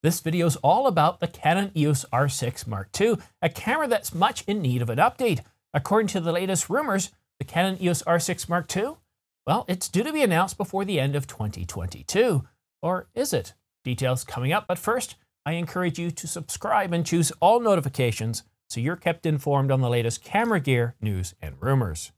This video is all about the Canon EOS R6 Mark II, a camera that's much in need of an update. According to the latest rumors, the Canon EOS R6 Mark II, well, it's due to be announced before the end of 2022. Or is it? Details coming up, but first, I encourage you to subscribe and choose all notifications so you're kept informed on the latest camera gear, news, and rumors.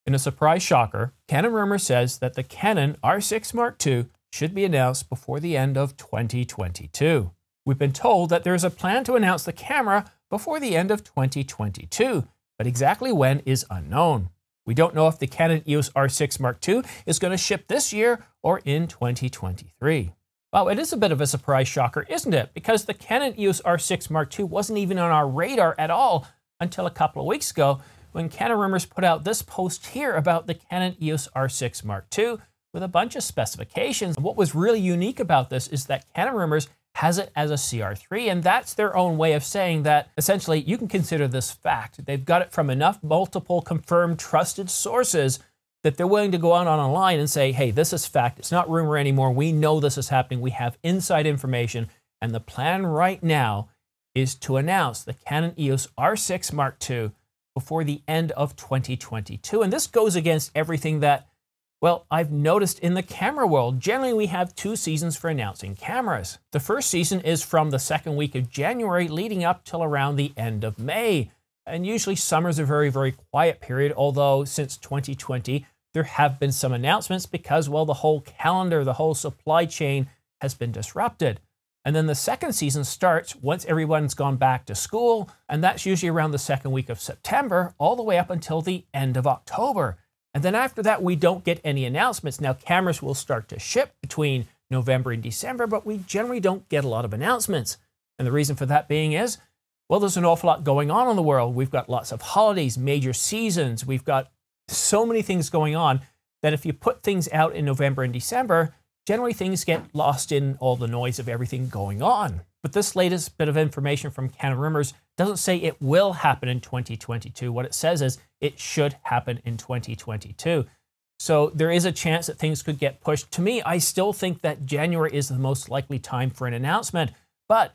In a surprise shocker, Canon rumor says that the Canon R6 Mark II should be announced before the end of 2022. We've been told that there is a plan to announce the camera before the end of 2022, but exactly when is unknown. We don't know if the Canon EOS R6 Mark II is going to ship this year or in 2023. Well, it is a bit of a surprise shocker, isn't it? Because the Canon EOS R6 Mark II wasn't even on our radar at all until a couple of weeks ago when Canon Rumors put out this post here about the Canon EOS R6 Mark II with a bunch of specifications. And what was really unique about this is that Canon Rumors has it as a CR3, and that's their own way of saying that essentially you can consider this fact. They've got it from enough multiple confirmed trusted sources that they're willing to go out on a line and say, hey, this is fact. It's not rumor anymore. We know this is happening. We have inside information. And the plan right now is to announce the Canon EOS R6 Mark II before the end of 2022. And this goes against everything that, well, I've noticed in the camera world. Generally, we have 2 seasons for announcing cameras. The first season is from the second week of January leading up till around the end of May. And usually summer's a very, very quiet period, although since 2020, there have been some announcements because, well, the whole calendar, the whole supply chain has been disrupted. And then the second season starts once everyone's gone back to school, and that's usually around the second week of September, all the way up until the end of October. And then after that, we don't get any announcements. Now, cameras will start to ship between November and December, but we generally don't get a lot of announcements. And the reason for that being is, well, there's an awful lot going on in the world. We've got lots of holidays, major seasons. We've got so many things going on that if you put things out in November and December, generally things get lost in all the noise of everything going on. But this latest bit of information from Canon Rumors doesn't say it will happen in 2022. What it says is it should happen in 2022. So there is a chance that things could get pushed. To me, I still think that January is the most likely time for an announcement, but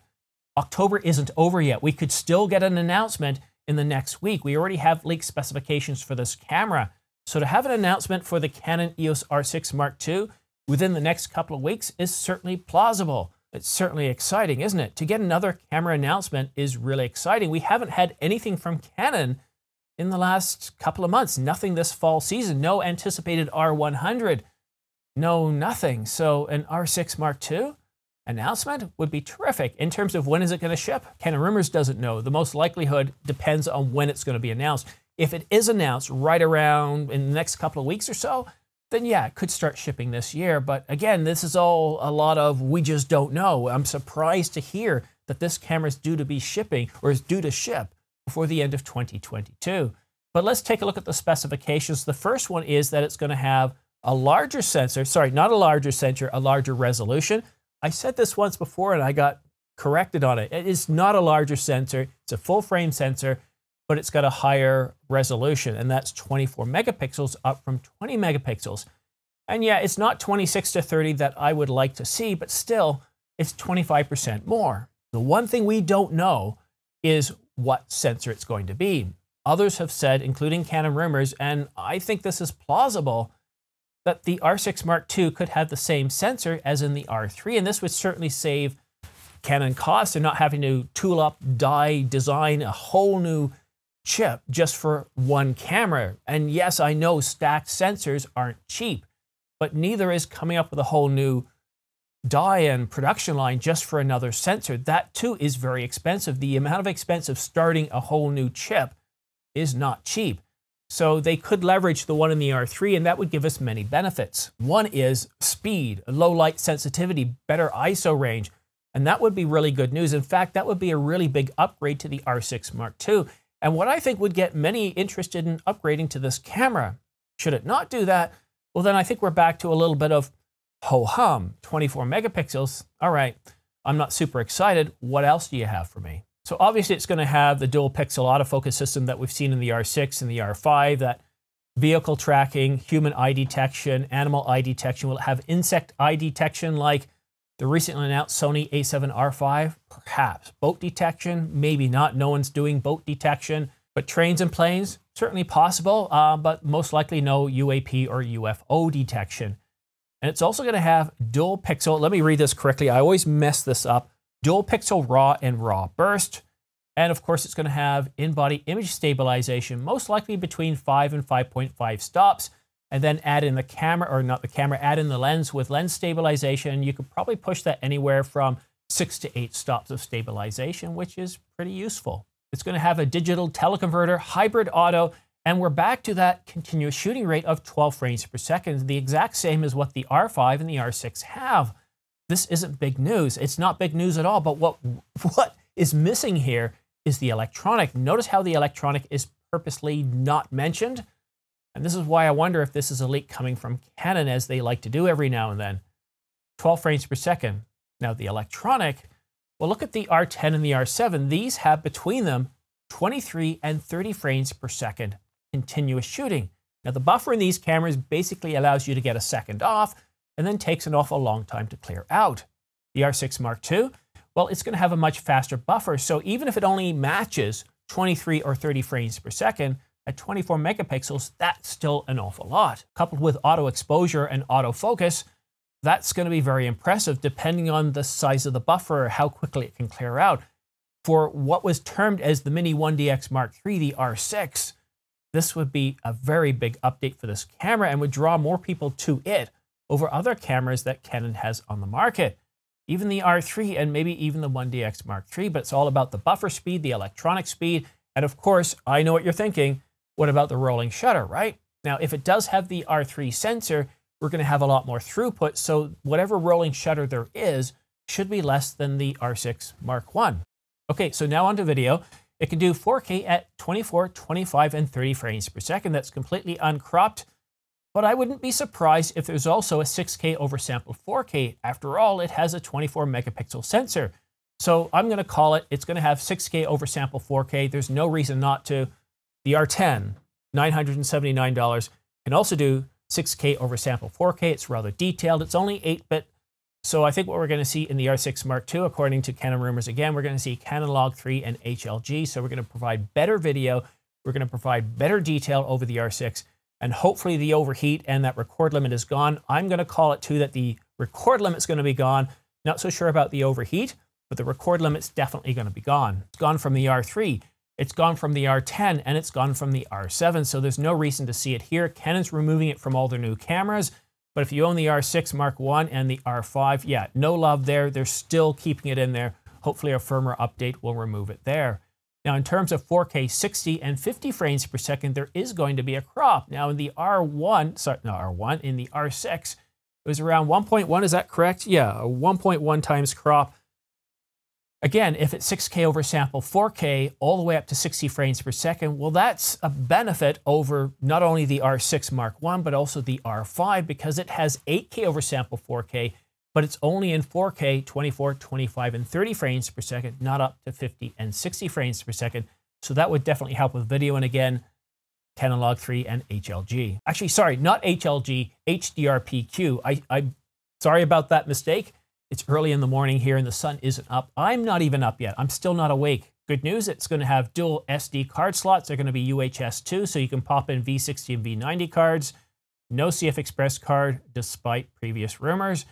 October isn't over yet. We could still get an announcement in the next week. We already have leaked specifications for this camera. So to have an announcement for the Canon EOS R6 Mark II within the next couple of weeks is certainly plausible. It's certainly exciting, isn't it? To get another camera announcement is really exciting. We haven't had anything from Canon in the last couple of months. Nothing this fall season. No anticipated R100. No, nothing. So an R6 Mark II announcement would be terrific. In terms of when is it going to ship, Canon Rumors doesn't know. The most likelihood depends on when it's going to be announced. If it is announced right around in the next couple of weeks or so, then yeah, it could start shipping this year. But again, this is all a lot of we just don't know. I'm surprised to hear that this camera is due to be shipping or is due to ship before the end of 2022. But let's take a look at the specifications. The first one is that it's going to have a larger sensor, sorry, not a larger sensor, a larger resolution. I said this once before and I got corrected on it. It is not a larger sensor. It's a full frame sensor, but it's got a higher resolution, and that's 24 megapixels up from 20 megapixels. And yeah, it's not 26 to 30 that I would like to see, but still, it's 25% more. The one thing we don't know is what sensor it's going to be. Others have said, including Canon Rumors, and I think this is plausible, that the R6 Mark II could have the same sensor as in the R3, and this would certainly save Canon costs and not having to tool up, design a whole new chip just for one camera. And yes, I know stacked sensors aren't cheap, but neither is coming up with a whole new die and production line just for another sensor. That too is very expensive. The amount of expense of starting a whole new chip is not cheap. So they could leverage the one in the R3, and that would give us many benefits. One is speed, low light sensitivity, better ISO range, and that would be really good news. In fact, that would be a really big upgrade to the R6 Mark II, and what I think would get many interested in upgrading to this camera. Should it not do that, well then I think we're back to a little bit of ho-hum, 24 megapixels. All right, I'm not super excited. What else do you have for me? So obviously it's going to have the dual pixel autofocus system that we've seen in the R6 and the R5, that vehicle tracking, human eye detection, animal eye detection. Will it have insect eye detection like The recently announced Sony a7R5, perhaps. Boat detection, maybe not. No one's doing boat detection. But trains and planes, certainly possible, but most likely no UAP or UFO detection. And it's also going to have dual pixel, let me read this correctly, I always mess this up, dual pixel RAW and RAW burst. And of course, it's going to have in-body image stabilization, most likely between 5 and 5.5 stops. And then add in the camera, or not the camera, add in the lens with lens stabilization. You could probably push that anywhere from 6 to 8 stops of stabilization, which is pretty useful. It's going to have a digital teleconverter, hybrid auto, and we're back to that continuous shooting rate of 12 frames per second, the exact same as what the R5 and the R6 have. This isn't big news. It's not big news at all, but what is missing here is the electronic. Notice how the electronic is purposely not mentioned. And this is why I wonder if this is a leak coming from Canon, as they like to do every now and then. 12 frames per second. Now the electronic, well, look at the R10 and the R7. These have between them 23 and 30 frames per second continuous shooting. Now the buffer in these cameras basically allows you to get a second off and then takes an awful long time to clear out. The R6 Mark II, well, it's going to have a much faster buffer. So even if it only matches 23 or 30 frames per second, at 24 megapixels, that's still an awful lot. Coupled with auto exposure and autofocus, that's going to be very impressive depending on the size of the buffer, how quickly it can clear out. For what was termed as the Mini 1DX Mark III, the R6, this would be a very big update for this camera and would draw more people to it over other cameras that Canon has on the market. Even the R3 and maybe even the 1DX Mark III, but it's all about the buffer speed, the electronic speed, and of course, I know what you're thinking, what about the rolling shutter, right? Now, if it does have the R3 sensor, we're going to have a lot more throughput, so whatever rolling shutter there is should be less than the R6 Mark I. Okay, so now onto video. It can do 4K at 24, 25, and 30 frames per second. That's completely uncropped, but I wouldn't be surprised if there's also a 6K oversampled 4K. After all, it has a 24 megapixel sensor. So I'm going to call it, it's going to have 6K oversampled 4K. There's no reason not to. The R10, $979, can also do 6K oversample 4K. It's rather detailed. It's only 8-bit. So I think what we're going to see in the R6 Mark II, according to Canon rumors, again, we're going to see Canon Log 3 and HLG. So we're going to provide better video. We're going to provide better detail over the R6. And hopefully the overheat and that record limit is gone. I'm going to call it too that the record limit's going to be gone. Not so sure about the overheat, but the record limit's definitely going to be gone. It's gone from the R3. It's gone from the R10 and it's gone from the R7, so there's no reason to see it here. Canon's removing it from all their new cameras, but if you own the R6 Mark I and the R5, yeah, no love there. They're still keeping it in there. Hopefully a firmware update will remove it there. Now, in terms of 4K 60 and 50 frames per second, there is going to be a crop. Now, in the in the R6, it was around 1.1, is that correct? Yeah, a 1.1 times crop. Again, if it's 6K oversample 4K all the way up to 60 frames per second, well, that's a benefit over not only the R6 Mark I, but also the R5 because it has 8K oversample 4K, but it's only in 4K, 24, 25, and 30 frames per second, not up to 50 and 60 frames per second. So that would definitely help with video. And again, Canon Log 3 and HLG. Actually, sorry, not HLG, HDR-PQ. I'm sorry about that mistake. It's early in the morning here and the sun isn't up. I'm not even up yet. I'm still not awake. Good news, it's going to have dual SD card slots. They're going to be UHS 2, so you can pop in V60 and V90 cards. No CF Express card, despite previous rumors.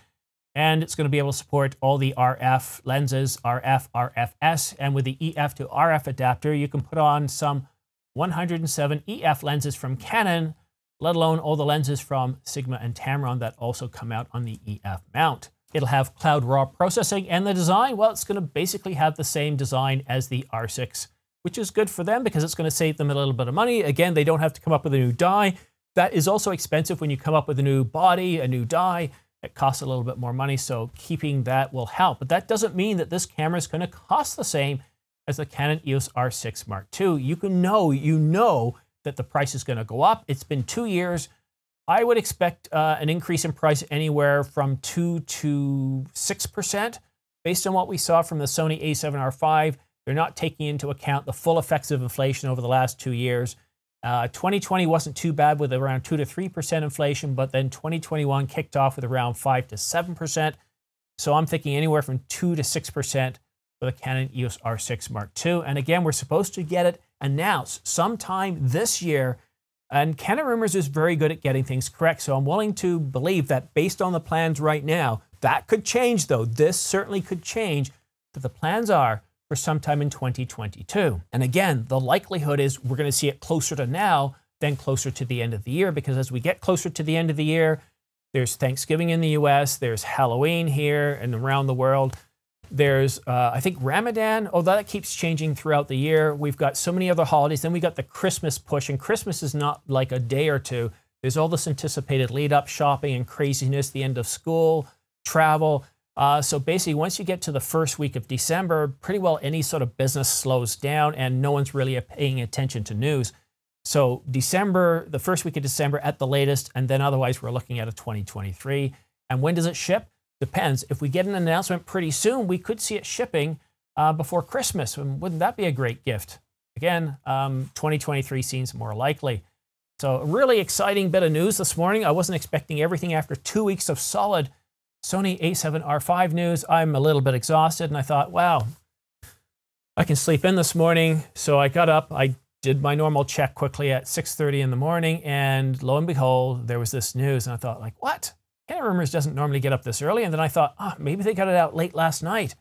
And it's going to be able to support all the RF lenses, RF, RFS. And with the EF to RF adapter, you can put on some 107 EF lenses from Canon, let alone all the lenses from Sigma and Tamron that also come out on the EF mount. It'll have cloud raw processing, and the design, well, it's going to basically have the same design as the R6, which is good for them because it's going to save them a little bit of money. Again, they don't have to come up with a new die. That is also expensive when you come up with a new body, a new die. It costs a little bit more money, so keeping that will help. But that doesn't mean that this camera is going to cost the same as the Canon EOS R6 Mark II. You know that the price is going to go up. It's been 2 years. I would expect an increase in price anywhere from 2 to 6% based on what we saw from the Sony a7R5. They're not taking into account the full effects of inflation over the last 2 years. 2020 wasn't too bad with around 2 to 3% inflation, but then 2021 kicked off with around 5 to 7%. So I'm thinking anywhere from 2 to 6% for the Canon EOS R6 Mark II. And again, we're supposed to get it announced sometime this year. And Canon Rumors is very good at getting things correct. So I'm willing to believe that based on the plans right now, that could change though. This certainly could change, but the plans are for sometime in 2022. And again, the likelihood is we're going to see it closer to now than closer to the end of the year, because as we get closer to the end of the year, there's Thanksgiving in the US, there's Halloween here and around the world. There's, I think, Ramadan, although that keeps changing throughout the year. We've got so many other holidays. Then we got the Christmas push, and Christmas is not like a day or two. There's all this anticipated lead-up shopping and craziness, the end of school, travel. So basically, once you get to the first week of December, pretty well any sort of business slows down, and no one's really paying attention to news. So December, the first week of December at the latest, and then otherwise we're looking at a 2023. And when does it ship? Depends. If we get an announcement pretty soon, we could see it shipping before Christmas. And wouldn't that be a great gift? Again, 2023 seems more likely. So a really exciting bit of news this morning. I wasn't expecting everything after 2 weeks of solid Sony a7R5 news. I'm a little bit exhausted, and I thought, wow, I can sleep in this morning. So I got up, I did my normal check quickly at 6:30 in the morning, and lo and behold, there was this news, and I thought, like, what? Canon Rumors doesn't normally get up this early. And then I thought, maybe they got it out late last night.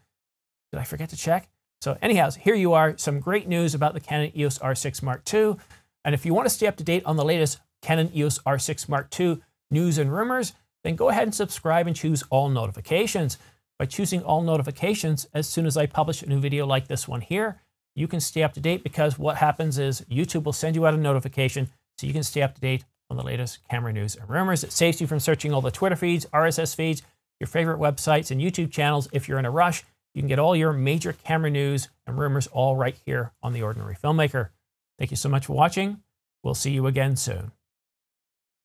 Did I forget to check? So anyhow, here you are, some great news about the Canon EOS R6 Mark II. And if you want to stay up to date on the latest Canon EOS R6 Mark II news and rumors, then go ahead and subscribe and choose all notifications. By choosing all notifications, as soon as I publish a new video like this one here, you can stay up to date, because what happens is YouTube will send you out a notification so you can stay up to date on the latest camera news and rumors. It saves you from searching all the Twitter feeds, RSS feeds, your favorite websites and YouTube channels. If you're in a rush, you can get all your major camera news and rumors all right here on The Ordinary Filmmaker. Thank you so much for watching. We'll see you again soon.